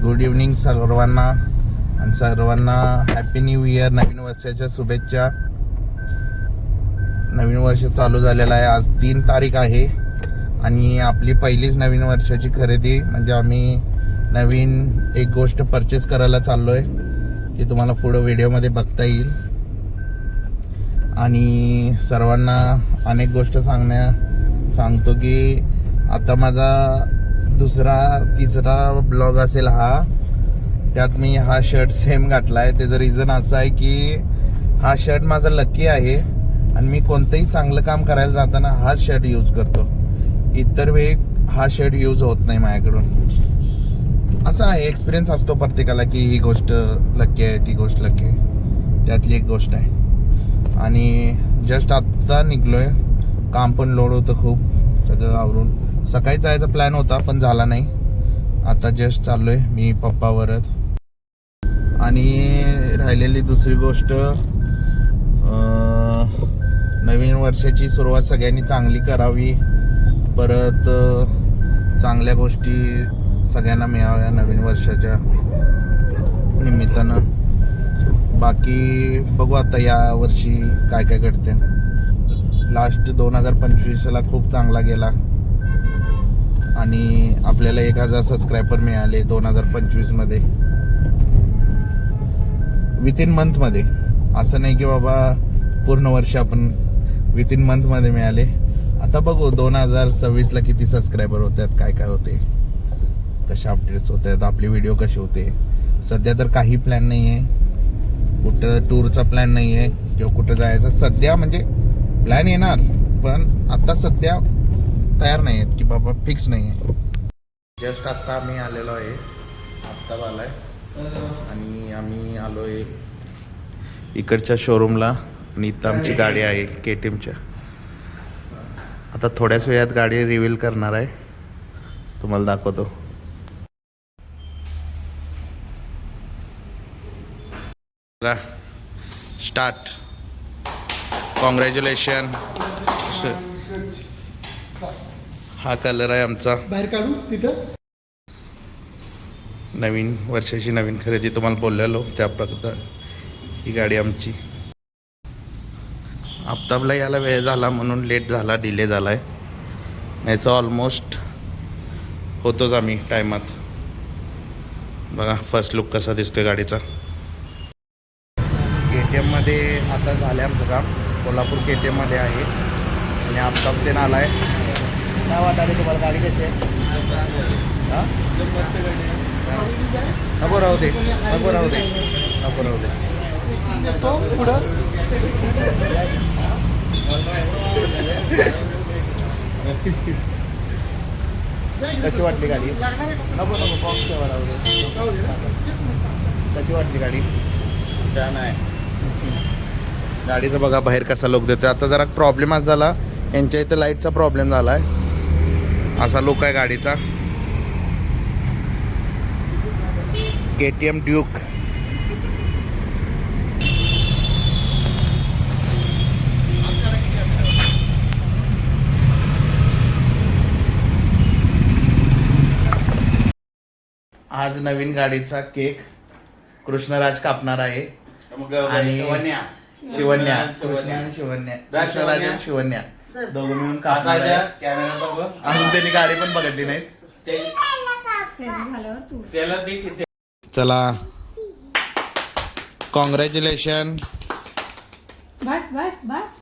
Good evening सर्वांना आणि सर्वांना हॅपी न्यू इयर, नवीन वर्षाच्या शुभेच्छा. नवीन वर्ष चालू झालेलं आहे. आज 3 तारीख आहे आणि आपली पहिलीच नवीन वर्षाची खरेदी म्हणजे आम्ही नवीन एक गोष्ट परचेस करायला चाललो आहे. ती तुम्हाला पुढं व्हिडिओमध्ये बघता येईल. आणि सर्वांना अनेक गोष्ट सांगतो की आता माझा तिसरा ब्लॉग असेल हा. त्यात मी हा शर्ट सेम घातला आहे. त्याचं रिझन असं आहे की हा शर्ट माझा लकी आहे आणि मी कोणतंही चांगलं काम करायला जाताना हाच शर्ट यूज करतो. इतर वेळी हा शर्ट यूज होत नाही माझ्याकडून. असं आहे, एक्सपिरियन्स असतो प्रत्येकाला की ही गोष्ट लकी आहे, ती गोष्ट लकी आहे. त्यातली एक गोष्ट आहे. आणि जस्ट आत्ता निघलोय. काम पण लोड होतं खूप. सगळं आवरून सकाळी जायचा प्लॅन होता पण झाला नाही. आता जस्ट चाललोय मी पप्पावरच. आणि राहिलेली दुसरी गोष्ट, नवीन वर्षाची सुरुवात सगळ्यांनी चांगली करावी. परत चांगल्या गोष्टी सगळ्यांना मिळाव्या नवीन वर्षाच्या निमित्तानं. बाकी बघू आता या वर्षी काय काय घडते. लास्ट 2025ला खूप चांगला गेला आणि आपल्याला 1000 सबस्क्रायबर मिळाले 2025मध्ये, विथिन मंथमध्ये. असं नाही की बाबा पूर्ण वर्ष, आपण विथिन मंथमध्ये मिळाले. आता बघू 2026ला किती सबस्क्रायबर होतात, काय काय होते, कशा अपडेट्स होत आहेत, आपले व्हिडिओ कसे होते. सध्या तर काही प्लॅन नाही आहे, कुठं टूरचा प्लॅन नाही आहे किंवा कुठं जायचं सध्या. म्हणजे प्लॅन येणार पण आता सध्या तयार नाही आहेत की बाबा फिक्स नाही आहे. जस्ट आत्ता आम्ही आलेलो आहे, आत्ता आलाय आणि आम्ही आलो आहे इकडच्या शोरूमला. आणि इथं आमची गाडी आहे KTMच्या. आता थोड्याच वेळात गाडी रिव्हील करणार आहे, तुम्हाला दाखवतो. स्टार्ट. कॉंग्रॅच्युलेशन. हा कलर आहे आमचा. बाहेर काढू तिथं. नवीन वर्षाची नवीन खरेदी तुम्हाला बोललेलो त्या प्रकारे ही गाडी आमची. आफ्ताबला याला वेळ झाला म्हणून लेट झाला, डिले झाला आहे. नाही तर ऑलमोस्ट होतोच आम्ही टायमात. बघा फर्स्ट लुक कसा दिसतोय गाडीचा. KTMमध्ये आता झालं आमचं काम. कोल्हापूर KTMमध्ये आहे आणि आफ्ताब ते आला आहे. काय वाटायला तुम्हाला गाडी कशी आहे? हां नको राहू दे, नको राहू दे, नको राहू दे. पुढं कशी वाटली गाडी? नको नको बॉक्स ठेवा, राहू दे. कशी वाटली गाडी? छान आहे. गाडीचं बघा बाहेर कसा लुक देतो. आता जरा प्रॉब्लेम आज झाला, यांच्या इथं लाईटचा प्रॉब्लेम झाला आहे. असा लुक आहे गाडीचा. KTM Duke. आज नवीन गाडीचा केक कृष्णराज कापणार आहे. आणि शिवन्या, कृष्ण आणि शिवन्या, कृष्णराज आणि शिवन्या दोघं मिळून कापणार आहे. अजून त्यांनी गाडी पण बघितली नाही. चला कॉंग्रॅच्युलेशन. बस बस बस.